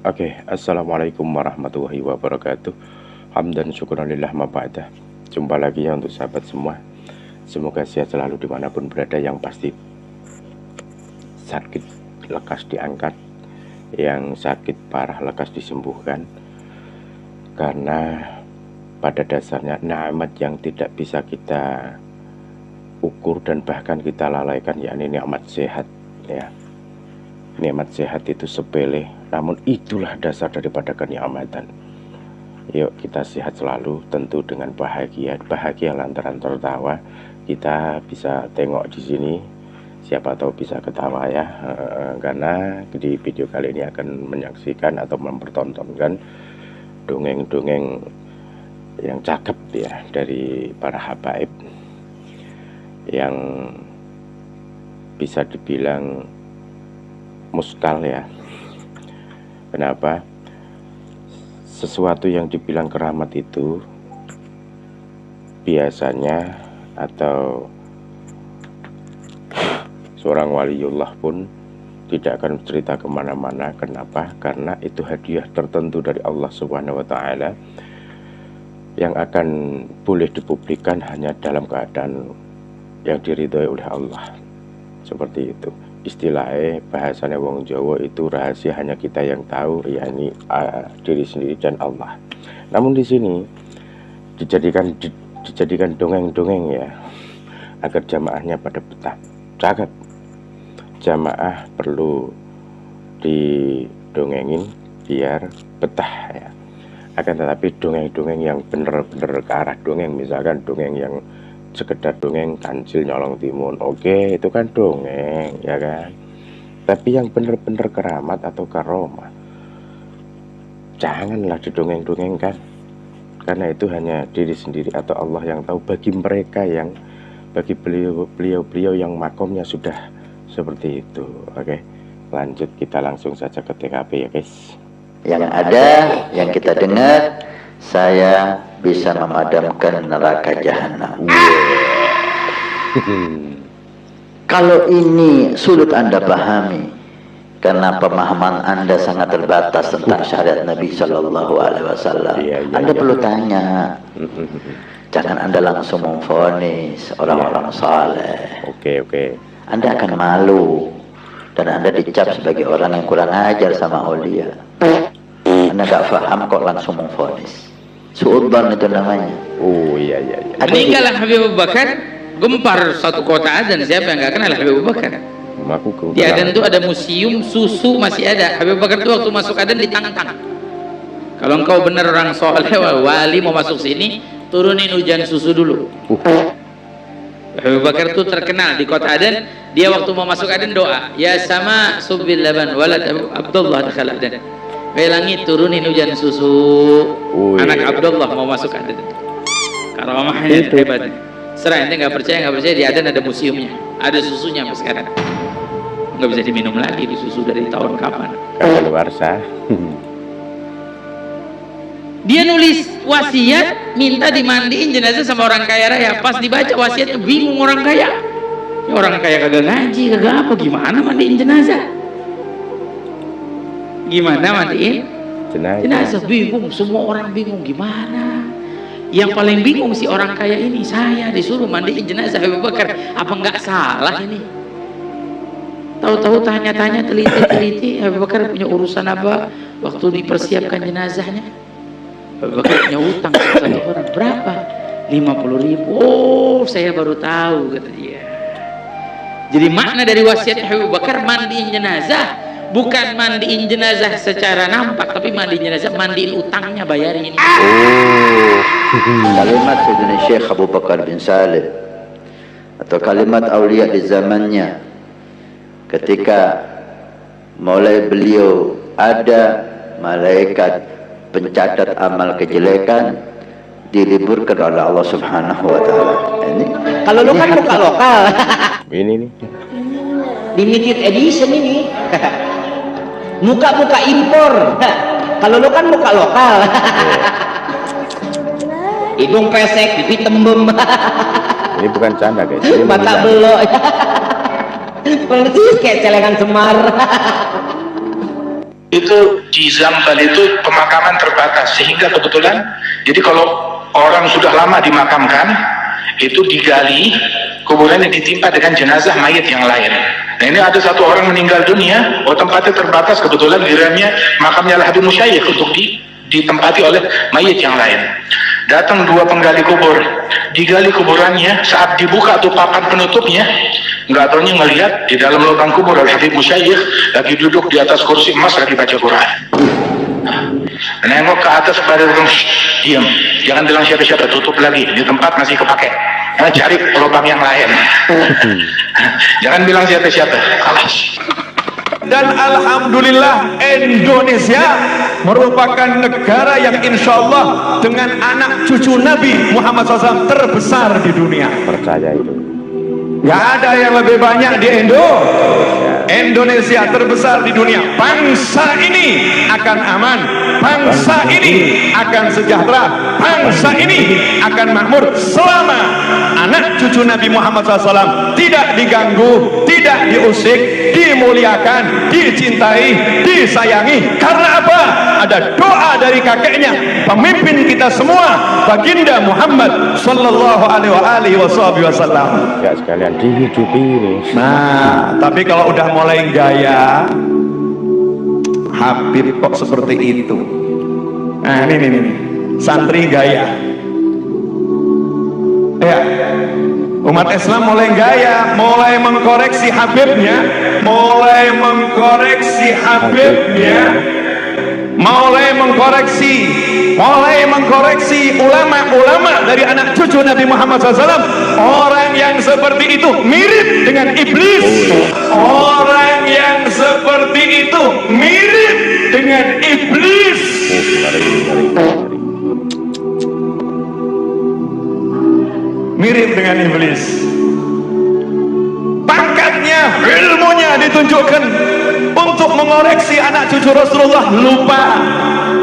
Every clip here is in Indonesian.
Oke, assalamualaikum warahmatullahi wabarakatuh. Hamdan syukuranillah ma ba'dah. Jumpa lagi ya untuk sahabat semua. Semoga sehat selalu dimanapun berada. Yang pasti sakit lekas diangkat, yang sakit parah lekas disembuhkan. Karena pada dasarnya nikmat yang tidak bisa kita ukur dan bahkan kita lalaikan, yakni nikmat sehat ya. Nikmat sehat itu sepele, namun itulah dasar daripada kenikmatan. Yuk kita sehat selalu, tentu dengan bahagia lantaran tertawa. Kita bisa tengok di sini, siapa tahu bisa ketawa ya, karena di video kali ini akan menyaksikan atau mempertontonkan dongeng-dongeng yang cakep ya dari para habaib yang bisa dibilang muskal ya. Kenapa? Sesuatu yang dibilang keramat itu biasanya atau seorang waliullah pun tidak akan cerita kemana-mana. Kenapa? Karena itu hadiah tertentu dari Allah Subhanahu wa Ta'ala yang akan boleh dipublikkan hanya dalam keadaan yang diridhoi oleh Allah. Seperti itu. Istilahnya bahasanya wong Jawa itu rahasia hanya kita yang tahu, yakni diri sendiri dan Allah. Namun di sini dijadikan dongeng-dongeng ya, agar jamaahnya pada betah. Cakep. Jamaah perlu didongengin biar betah ya. Akan tetapi dongeng-dongeng yang bener-bener ke arah dongeng, misalkan dongeng yang sekedar dongeng kancil nyolong timun, oke, itu kan dongeng ya kan. Tapi yang bener-bener keramat atau karomah janganlah didongeng-dongengkan, karena itu hanya diri sendiri atau Allah yang tahu. Bagi mereka yang, bagi beliau yang makomnya sudah seperti itu. Oke, lanjut, kita langsung saja ke TKP ya guys. Yang ada, yang kita dengar, saya bisa memadamkan neraka jahanam. Kalau ini sulit Anda pahami, karena pemahaman Anda sangat terbatas tentang syariat Nabi Shallallahu Alaihi Wasallam. Anda perlu tanya. Jangan Anda langsung memvonis orang-orang saleh. Oke. Anda akan malu dan Anda dicap sebagai orang yang kurang ajar sama aulia. Anda gak paham kok langsung memvonis. Suudban itu namanya. Oh iya. Meninggal Habib Abu Bakar, gempar satu kota Aden. Siapa yang nggak kenal Habib Abu Bakar? Di Aden itu ada museum susu, masih ada. Habib Abu Bakar itu waktu masuk Aden ditantang. Kalau engkau benar orang soleh wali mau masuk sini, turunin hujan susu dulu. Habib Abu Bakar itu terkenal di kota Aden. Dia waktu mau masuk Aden doa, ya sama subil laban walad Abdullah dakhala Aden. Langit turunin hujan susu. Anak Abdullah mau masuk Aden. Karamahnya hebat. Serah ente nggak percaya di Aden ada museumnya, ada susunya mas sekarang. Nggak bisa diminum lagi di susu dari tahun kapan? Kadaluarsa. Dia nulis wasiat minta dimandiin jenazah sama orang kaya raya. Pas dibaca wasiatnya bingung orang kaya. Ya, orang kaya kagak ngaji, kagak apa, gimana mandiin jenazah? Gimana mandiin jenazah? Bingung, semua orang bingung gimana. Yang paling bingung si orang kaya ini, saya disuruh mandiin jenazah Habib Bakar, apa nggak salah ini? Tahu-tahu tanya-tanya, teliti, Habib Bakar punya urusan apa waktu dipersiapkan jenazahnya? Habib Bakar punya utang satu orang, berapa? 50.000. Oh, saya baru tahu, kata dia. Jadi makna dari wasiat Habib Bakar mandiin jenazah, bukan mandiin jenazah secara nampak, tapi mandiin jenazah, mandiin utangnya, bayarin. Kalimat Sayyidina Syekh Abu Bakar bin Salim atau kalimat aulia di zamannya, ketika mulai beliau ada malaikat pencatat amal kejelekan diliburkan oleh Allah Subhanahu wa Ta'ala. Ini kalau lu kan buka lokal. Ini nih. Limited edition ini. Muka-muka impor. Kalau lu kan buka lokal. Hidung pesek, pipi tembem. Ini bukan canda guys. Ini mata belok. Persis kayak celengan Semar. itu di Zambal itu pemakaman terbatas, sehingga kebetulan jadi kalau orang sudah lama dimakamkan itu digali kuburannya ditimpa dengan jenazah mayat yang lain. Nah ini ada satu orang meninggal dunia, tempatnya terbatas, kebetulan di dalamnya makamnya Habib Musyayikh untuk ditempati oleh mayat yang lain. Datang dua penggali kubur, digali kuburannya, saat dibuka tuh papan penutupnya, nggak taunya ngelihat di dalam lubang kubur Habib Musyayikh lagi duduk di atas kursi emas lagi baca Quran. Nengok ke atas pada diam, jangan bilang siapa-siapa, tutup lagi, di tempat masih kepake. Cari lubang yang lain. Jangan bilang siapa-siapa. Alas. Dan alhamdulillah Indonesia merupakan negara yang insya Allah dengan anak cucu Nabi Muhammad SAW terbesar di dunia. Percaya itu. Gak ada yang lebih banyak di Indonesia terbesar di dunia. Bangsa ini akan aman, bangsa ini akan sejahtera, bangsa ini akan makmur selama anak cucu Nabi Muhammad SAW tidak diganggu, tidak diusik, dimuliakan, dicintai, disayangi. Karena apa? Ada doa dari kakeknya, pemimpin kita semua, baginda Muhammad sallallahu alaihi wasallam. Ya sekalian dihidupi ini. Nah, tapi kalau udah mulai gaya Habib kok seperti itu. Nah ini santri gaya. Ya, umat Islam mulai gaya, mulai mengkoreksi Habibnya, mulai mengkoreksi ulama-ulama dari anak cucu Nabi Muhammad SAW. Orang yang seperti itu mirip dengan iblis. Orang yang seperti itu mirip dengan iblis. Mirip dengan iblis. Pangkatnya, ilmunya ditunjukkan untuk mengoreksi anak cucu Rasulullah, lupa.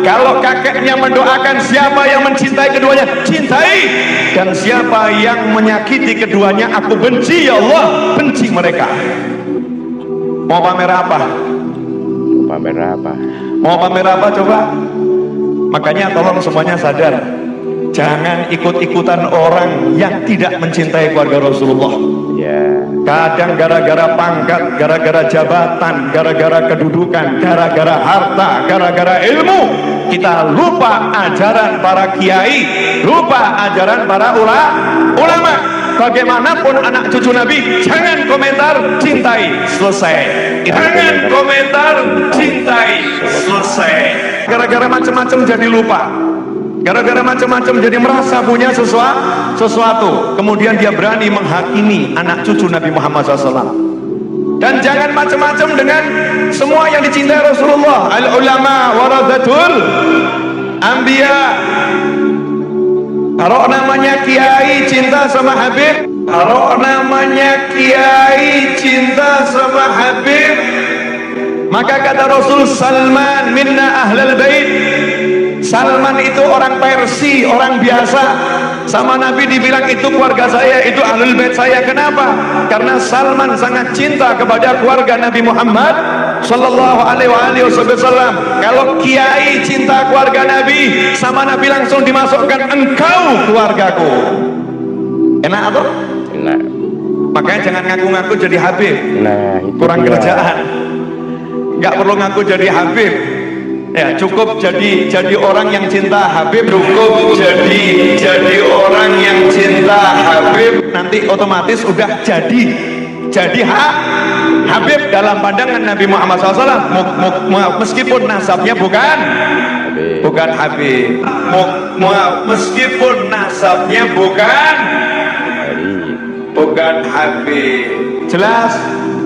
Kalau kakeknya mendoakan siapa yang mencintai keduanya, cintai. Dan siapa yang menyakiti keduanya, aku benci, ya Allah, benci mereka. Mau pamer apa? Mau pamer apa coba? Makanya tolong semuanya sadar, jangan ikut-ikutan orang yang tidak mencintai keluarga Rasulullah. Kadang gara-gara pangkat, gara-gara jabatan, gara-gara kedudukan, gara-gara harta, gara-gara ilmu, kita lupa ajaran para kiai, lupa ajaran para ulama. Bagaimanapun anak cucu Nabi, jangan komentar, cintai, selesai. Jangan komentar, cintai, selesai. Gara-gara macam-macam jadi lupa. Gara-gara macam-macam jadi merasa punya sesuatu, kemudian dia berani menghakimi anak cucu Nabi Muhammad SAW. Dan jangan macam-macam dengan semua yang dicintai Rasulullah. Al-ulama warathatul anbiya. Kalau namanya kiai cinta sama Habib, maka kata Rasul, Salman minna ahlal bait. Salman itu orang Persia, orang biasa. Sama Nabi dibilang itu keluarga saya, itu ahlul bait saya. Kenapa? Karena Salman sangat cinta kepada keluarga Nabi Muhammad sallallahu alaihi wasallam. Kalau kiai cinta keluarga Nabi, sama Nabi langsung dimasukkan, engkau keluargaku. Enak atau? Enak. Makanya jangan ngaku-ngaku jadi Habib. Nah, itu kurang dia. kerjaan. Nggak perlu ngaku jadi Habib. Ya, cukup jadi orang yang cinta Habib. Cukup jadi orang yang cinta Habib, nanti otomatis udah jadi Habib dalam pandangan Nabi Muhammad SAW. Meskipun nasabnya bukan Habib, meskipun nasabnya bukan Habib. Jelas?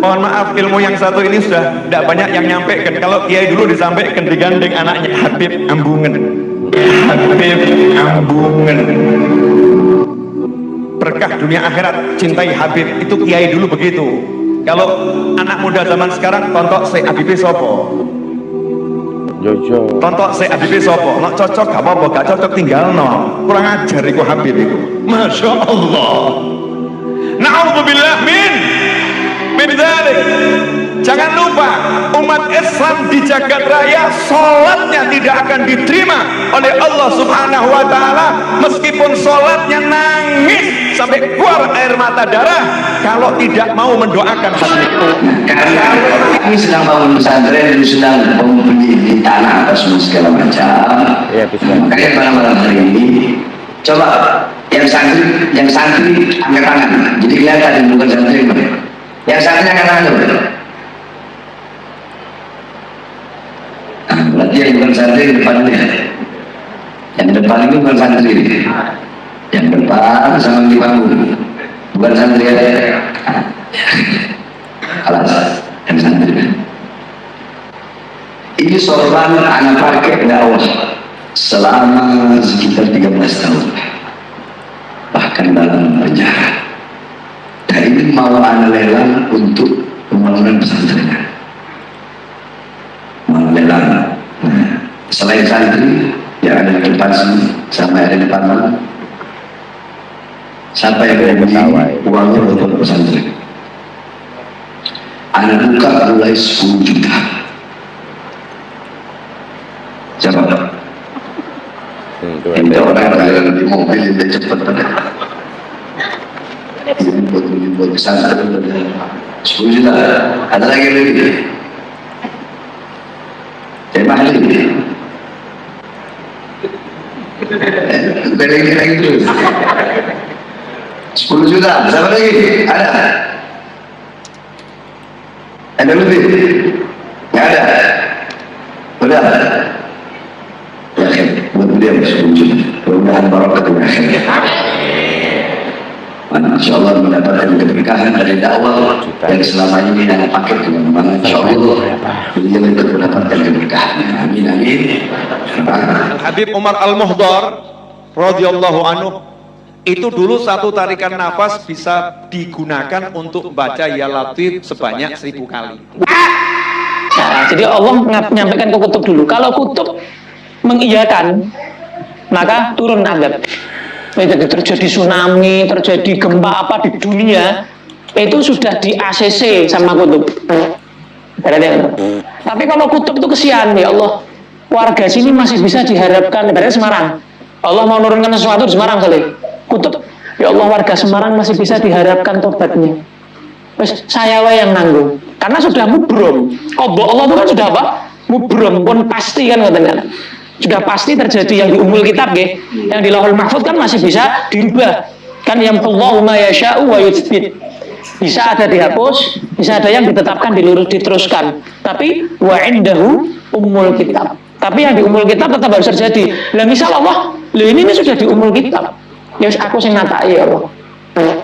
Mohon maaf, ilmu yang satu ini sudah tidak banyak yang nyampaikan. Kalau kiai dulu disampaikan, digandeng anaknya, Habib Ambungen. Berkah dunia akhirat, cintai Habib. Itu kiai dulu begitu. Kalau anak muda zaman sekarang, tontok se Habib sopo. Tontok se Habib sopo. Nak cocok gak apa-apa, gak cocok tinggal no. Kurang ajar iku Habib iku. Masya Allah. Na'udzubillah min dzalik. Jangan lupa, umat Islam di jagat raya sholatnya tidak akan diterima oleh Allah Subhanahu wa Ta'ala, meskipun sholatnya nangis sampai keluar air mata darah, kalau tidak mau mendoakan hati. Karena kami sedang bangun pesantren, sedang membeli di tanah atas segala macam. Ya, bisa. Makanya pada malam hari ini, coba yang santri angkat tangan. Jadi kelihatan bukan santri. Yang santri angkat tangan dulu. Nah, berarti yang bukan santri di depannya. Yang depan itu bukan santri. Yang depan sama di panggung. Bukan santri ya. Alas, yang santri. Ini sorban anak pakai dakwah selama sekitar 13 tahun. Bahkan dalam penjara. Dan ini mau anak lelang untuk pembangunan pesantren. Mau lelang. Nah, selain santri yang ada di depan sini sama yang ada di depan mana? Siapa yang beri uangnya untuk pesantren? Anak buka mulai 10 juta. Siapa? Ini orang yang di mobil dia cepat pada. Ini buat pesantren 10 juta. Ada lagi lebih. Tema lagi. Beli lagi terus. 10 juta. Siapa lagi? Ada. Ada lebih? Nggak ada? Udah? Ya kan, buat beliau 10 juta. Mudah-mudahan barokah di akhirnya. Insya Allah mendapatkan keberkahan dari dakwah yang selama ini yang pakai kemana-mana. Insya Allah beliau itu mendapatkan keberkahan. Amin, amin. Habib Umar Al-Muhdar radhiyallahu anhu itu dulu satu tarikan nafas bisa digunakan untuk baca Ya Latif sebanyak 1000 kali. Nah, jadi Allah menyampaikan ke kutub dulu. Kalau kutub mengiyakan, maka turun azab. Jadi terjadi tsunami, terjadi gempa apa di dunia, itu sudah di ACC sama kutub. Tapi kalau kutub itu kesian, ya Allah, warga sini masih bisa diharapkan. Ibaratnya Semarang, Allah mau nurunkan sesuatu di Semarang kali. Kutub, ya Allah, warga Semarang masih bisa diharapkan tobatnya. Terus saya yang nanggung, karena sudah mubrom. Obok Allah itu kan sudah apa? Mubrom, pun pasti kan katanya. Sudah pasti terjadi yang di umul kitab, yang di Lauhul Mahfuz kan masih bisa dirubah. Kan yang Allahu ma yasha'u wa yutsbit. Bisa ada dihapus, bisa ada yang ditetapkan diteruskan. Tapi wa indahu umul kitab. Tapi yang di umul kitab tetap harus terjadi. Lah misal Allah, ini sudah di umul kitab. Ya aku sing natai ya Allah.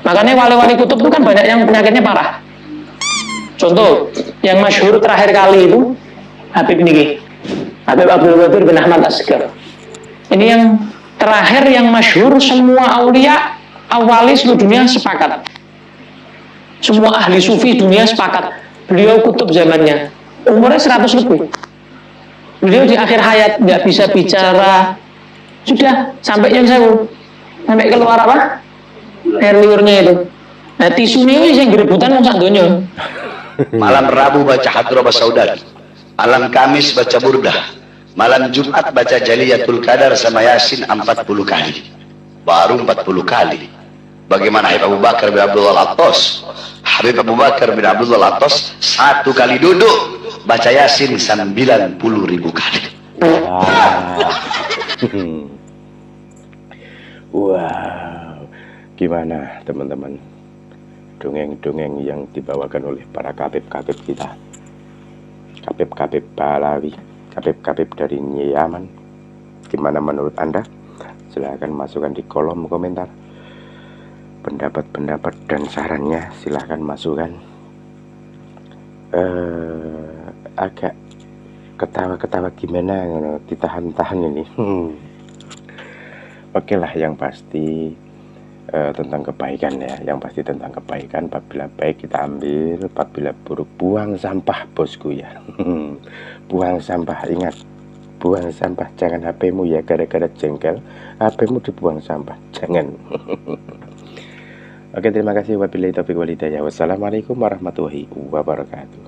Makanya wali-wali kutub itu kan banyak yang penyakitnya parah. Contoh yang masyhur terakhir kali itu Habib niki, Habib Abdul Qadir bin Ahmad Asghar. Ini yang terakhir yang masyhur, semua aulia awali seluruh dunia sepakat. Semua ahli sufi dunia sepakat. Beliau kutub zamannya. Umurnya 100 lebih. Beliau di akhir hayat nggak bisa bicara. Sudah sampai yang saya sampai keluar apa? Air liurnya itu. Nah tisunya ini yang gerebutan mau sak donya. Malam Rabu baca Hadrobah Saudari, malam Kamis baca Burdah, malam Jumat baca Jaliyatul Qadar sama Yasin 40 kali. Baru 40 kali. Bagaimana Habib Abu Bakar bin Abdullah Al-Attas? Habib Abu Bakar bin Abdullah Al-Attas 1 kali duduk baca Yasin 90.000 kali. Wow, gimana teman-teman dongeng-dongeng yang dibawakan oleh para kabib-kabib kita, kabib-kabib Balawi, kabib-kabib dari Yaman? Gimana menurut Anda? Silahkan masukkan di kolom komentar. Pendapat-pendapat dan sarannya silahkan masukkan. Agak ketawa-ketawa gimana, ditahan-tahan ini. Oke lah, yang pasti tentang kebaikan ya, yang pasti tentang kebaikan. Apabila baik kita ambil, apabila buruk buang sampah bosku ya. Buang sampah, ingat, buang sampah. Jangan HP-mu ya, gara-gara jengkel HP-mu dibuang sampah, jangan. Oke, terima kasih. Wabillahi taufiq wal hidayah. Wassalamualaikum warahmatullahi wabarakatuh.